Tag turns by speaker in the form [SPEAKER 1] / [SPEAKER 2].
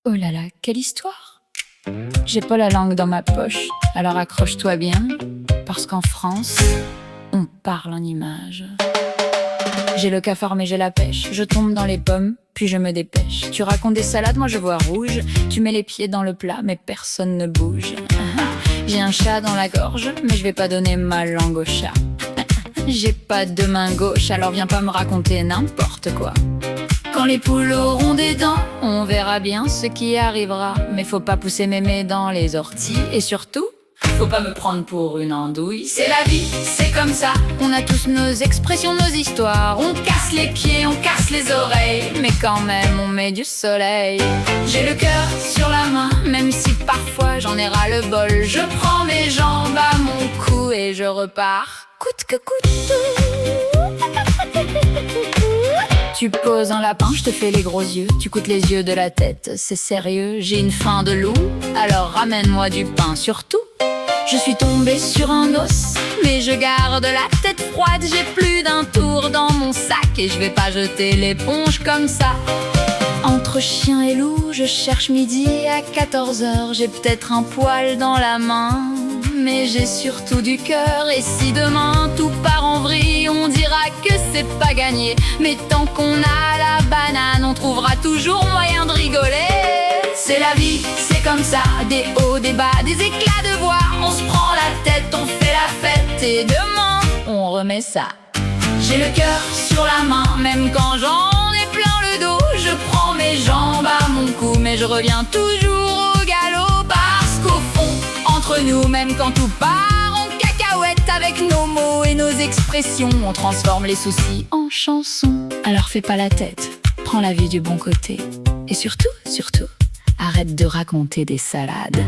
[SPEAKER 1] Oh là là, quelle histoire! J'ai pas la langue dans ma poche, alors accroche-toi bien, parce qu'en France, on parle en images. J'ai le cafard mais j'ai la pêche, je tombe dans les pommes, puis je me dépêche. Tu racontes des salades, moi je vois rouge, tu mets les pieds dans le plat, mais personne ne bouge. J'ai un chat dans la gorge, mais je vais pas donner ma langue au chat. J'ai pas de main gauche, alors viens pas me raconter n'importe quoi. Quand les poules auront des dents, on verra bien ce qui arrivera. Mais faut pas pousser mémé dans les orties. Et surtout, faut pas me prendre pour une andouille. C'est la vie, c'est comme ça. On a tous nos expressions, nos histoires. On casse les pieds, on casse les oreilles, mais quand même on met du soleil. J'ai le cœur sur la main, même si parfois j'en ai ras le bol. Je prends mes jambes à mon cou et je repars coûte que coûte. Tu poses un lapin, je te fais les gros yeux. Tu coûtes les yeux de la tête, c'est sérieux. J'ai une faim de loup, alors ramène-moi du pain. Surtout, je suis tombée sur un os, mais je garde la tête froide. J'ai plus d'un tour dans mon sac et je vais pas jeter l'éponge comme ça. Entre chien et loup, je cherche midi à 14h. J'ai peut-être un poil dans la main, mais j'ai surtout du cœur. Et si demain tout part en vrille, on dira que c'est pas gagné. Mais tant qu'on a la banane, on trouvera toujours moyen de rigoler. C'est la vie, c'est comme ça, des hauts, des bas, des éclats de voix. On se prend la tête, on fait la fête et demain, on remet ça. J'ai le cœur sur la main, même quand j'en ai plein le dos. Je prends mes jambes à mon cou, mais je reviens toujours au galop. Parce qu'au fond, entre nous, même quand tout part en cacahuète, avec nos mots et nos expressions, on transforme les soucis en chansons. Alors fais pas la tête, prends la vie du bon côté. Et surtout, arrête de raconter des salades.